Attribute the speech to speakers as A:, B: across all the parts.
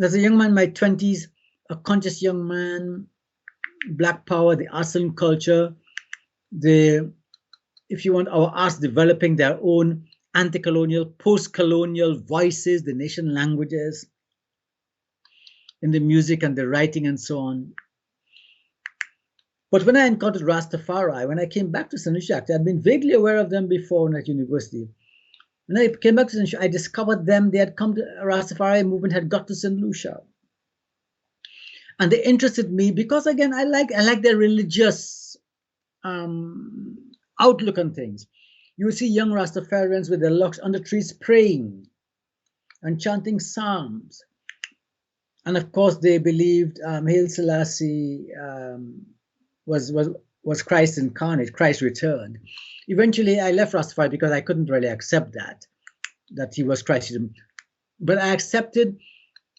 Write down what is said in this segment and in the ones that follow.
A: As a young man in my 20s, a conscious young man, Black power, the arts and culture, the, if you want, our arts developing their own anti-colonial, post-colonial voices, the nation languages, in the music and the writing and so on. But when I encountered Rastafari, when I came back to St. Lucia, I'd been vaguely aware of them before at university. When I came back to St. Lucia, I discovered them. They had come to Rastafari movement, had got to St. Lucia. And they interested me because, again, I like their religious outlook on things. You will see young Rastafarians with their locks under trees praying and chanting psalms. And of course, they believed Haile Selassie was Christ incarnate, Christ returned. Eventually, I left Rastafari because I couldn't really accept that he was Christ. But I accepted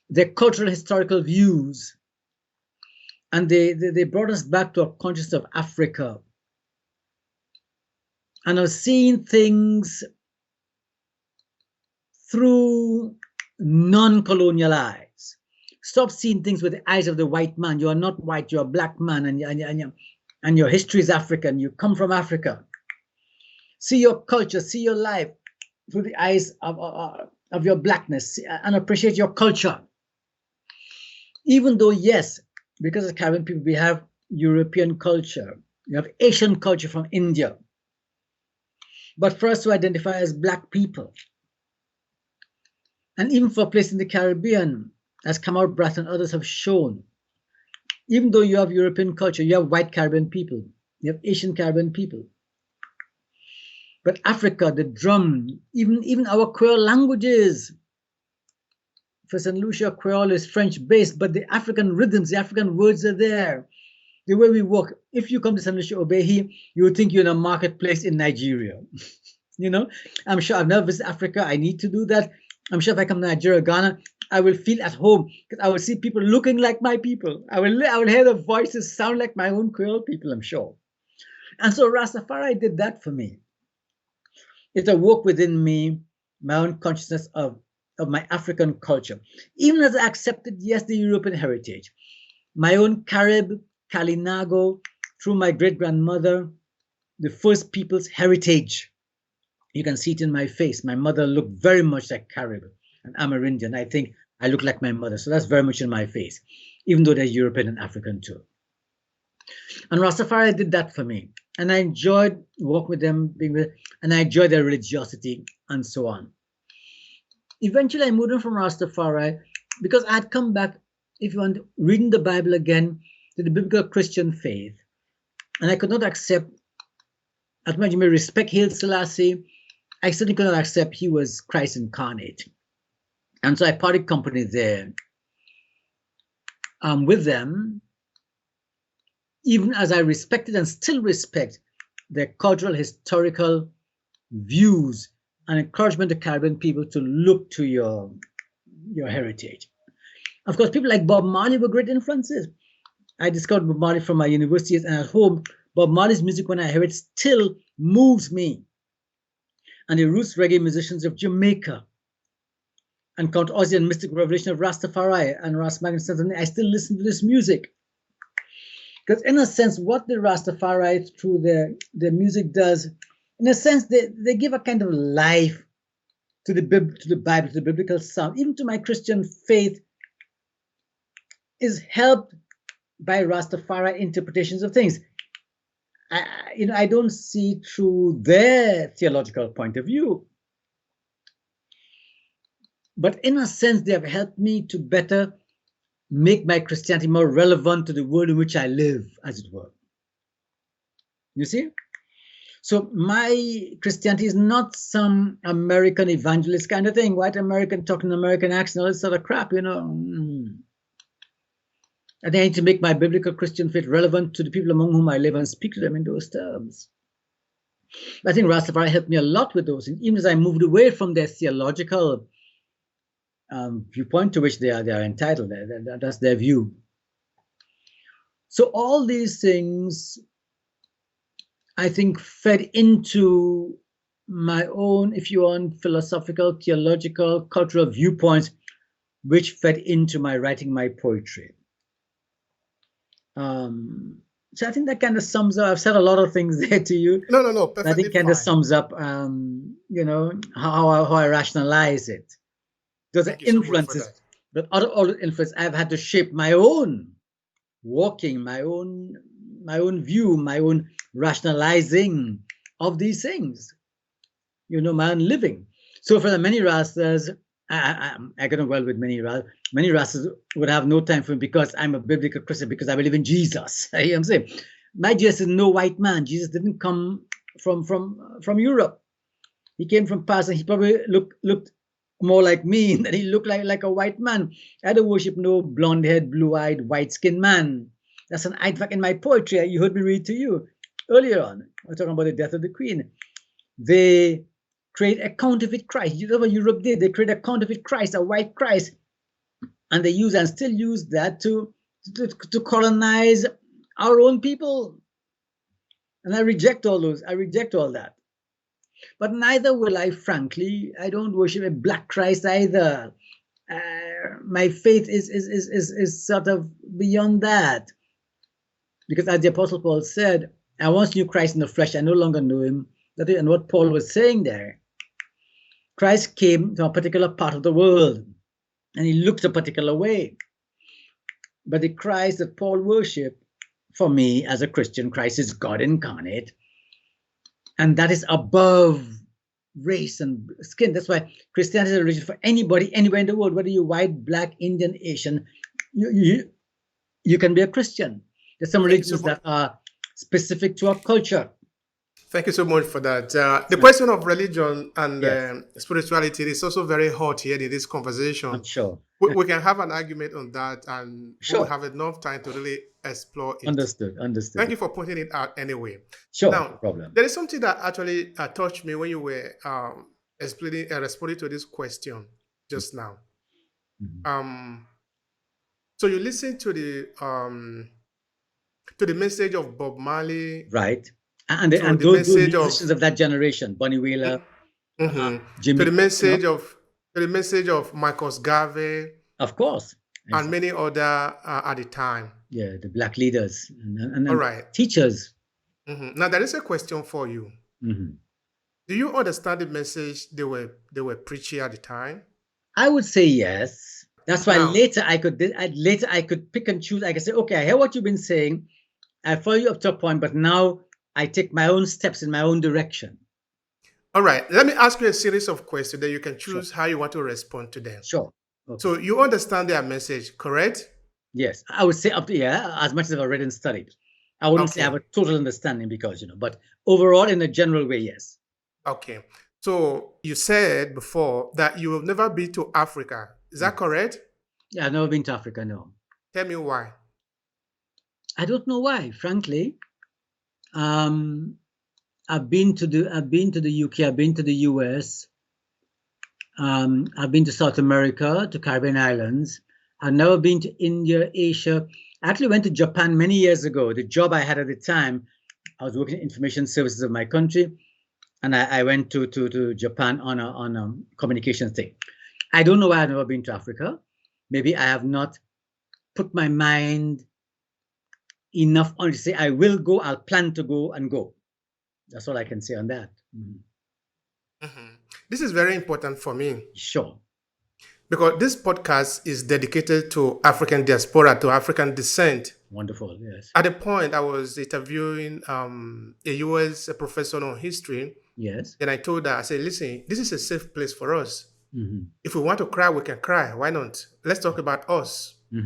A: their cultural, historical views. And they brought us back to a consciousness of Africa. And I was seeing things through non-colonial eyes. Stop seeing things with the eyes of the white man. You are not white, you're a black man, and your history is African. You come from Africa. See your culture, see your life through the eyes of your blackness, and appreciate your culture. Even though, yes, because of Caribbean people, we have European culture, we have Asian culture from India. But for us to identify as black people, and even for a place in the Caribbean, as Kamau Brath and others have shown, even though you have European culture, you have white Caribbean people, you have Asian Caribbean people. But Africa, the drum, even our Creole languages. For St. Lucia, Creole is French-based, but the African rhythms, the African words are there. The way we walk, if you come to St. Lucia Obehi, you would think you're in a marketplace in Nigeria. You know, I'm sure I've never visited Africa. I need to do that. I'm sure if I come to Nigeria, Ghana, I will feel at home because I will see people looking like my people. I will hear the voices sound like my own Creole people, I'm sure. And so Rastafari did that for me. It awoke within me my own consciousness of my African culture. Even as I accepted, yes, the European heritage, my own Carib, Kalinago, through my great-grandmother, the first people's heritage. You can see it in my face. My mother looked very much like Carib, and I'm Amerindian. I think I look like my mother, so that's very much in my face, even though there's European and African too. And Rastafari did that for me. And I enjoyed walking with them, being with, and I enjoyed their religiosity and so on. Eventually, I moved on from Rastafari because I had come back, if you want, reading the Bible again, to the biblical Christian faith. And I could not accept, as much as you may respect Haile Selassie, I certainly could not accept he was Christ incarnate. And so I parted company there with them, even as I respected and still respect their cultural, historical views and encouragement to Caribbean people to look to your heritage. Of course, people like Bob Marley were great influences. I discovered Bob Marley from my universities, and at home, Bob Marley's music, when I hear it, still moves me. And the roots reggae musicians of Jamaica, and Count Ozzy and Mystic Revelation of Rastafari and Ras Magnus, I still listen to this music. Because in a sense, what the Rastafari through their music does, in a sense, they give a kind of life to the Bible, to the biblical sound, even to my Christian faith, is helped by Rastafari interpretations of things. I don't see through their theological point of view. But in a sense, they have helped me to better make my Christianity more relevant to the world in which I live, as it were. You see? So my Christianity is not some American evangelist kind of thing, white American talking American accent, all this sort of crap, you know. I think I need to make my biblical Christian faith relevant to the people among whom I live and speak to them in those terms. I think Rastafari helped me a lot with those things, even as I moved away from their theological viewpoint to which they are entitled. That's their view. So all these things, I think, fed into my own, if you want, philosophical, theological, cultural viewpoints which fed into my writing my poetry. So I think that kind of sums up. I've said a lot of things there to you.
B: No,
A: I
B: perfectly
A: think kind of
B: fine.
A: sums up, how I rationalize it. Those are
B: Thank you so much for
A: influences,
B: that.
A: but out of all the influence, I've had to shape my own walking, my own view, my own rationalizing of these things. My own living. So for the many Rastas, I get on well with many Rastas. Many Rastas would have no time for me because I'm a biblical Christian, because I believe in Jesus. You know what I'm saying? My Jesus is no white man. Jesus didn't come from Europe. He came from past, and he probably looked more like me than he looked like a white man. I don't worship no blonde-haired, blue-eyed, white-skinned man. That's an in fact in my poetry. You heard me read to you earlier on. I was talking about the death of the Queen. They create a counterfeit Christ. You know what Europe did? They create a counterfeit Christ, a white Christ, and they use and still use that to colonize our own people. And I reject all those. I reject all that. But neither will I, frankly. I don't worship a black Christ either. My faith is sort of beyond that. Because as the Apostle Paul said, I once knew Christ in the flesh, I no longer know him. And what Paul was saying there, Christ came to a particular part of the world, and he looked a particular way. But the Christ that Paul worshipped, for me as a Christian, Christ is God incarnate. And that is above race and skin. That's why Christianity is a religion for anybody, anywhere in the world, whether you're white, black, Indian, Asian, you can be a Christian. There's some religions that are specific to our culture.
B: Thank you so much for that. The question of religion and
A: Yes.
B: spirituality is also very hot here in this conversation.
A: I'm sure.
B: We can have an argument on that, and
A: Sure.
B: we'll have enough time to really explore it.
A: Understood.
B: Thank you for pointing it out anyway.
A: Sure,
B: now,
A: no problem.
B: there is something that actually touched me when you were responding to this question just now.
A: Mm-hmm.
B: So you listen to the message of Bob Marley,
A: right? And
B: to the
A: those
B: message
A: musicians of that generation, Bonnie Wheeler, Jimmy,
B: to the message of Marcus Garvey,
A: of course,
B: and many other at the time.
A: Yeah, the black leaders and
B: All right.
A: teachers.
B: Now there is a question for you. Do you understand the message they were preaching at the time?
A: I would say yes. That's why later I could pick and choose. I could say, okay, I hear what you've been saying. I follow you up to a point, but now I take my own steps in my own direction.
B: All right. Let me ask you a series of questions that you can choose how you want to respond to them.
A: Sure. Okay.
B: So you understand their message, correct?
A: Yes. I would say up to, as much as I've read and studied. I wouldn't say I have a total understanding because, but overall in a general way, yes.
B: Okay. So you said before that you have never been to Africa. Is that correct?
A: Yeah, I've never been to Africa, no.
B: Tell me why.
A: I don't know why, frankly. I've been to the UK, I've been to the US, I've been to South America, to Caribbean islands. I've never been to India, Asia. I actually went to Japan many years ago. The job I had at the time, I was working in information services of my country, and I went to Japan on a communications thing. I don't know why I've never been to Africa. Maybe I have not put my mind enough on to say I will go, I'll plan to go and go. That's all I can say on that.
B: This is very important for me.
A: Sure.
B: Because this podcast is dedicated to African diaspora, to African descent.
A: Wonderful, yes.
B: At the point, I was interviewing a US professor on history.
A: Yes.
B: And I told her, I said, listen, this is a safe place for us. If we want to cry, we can cry. Why not? Let's talk about us.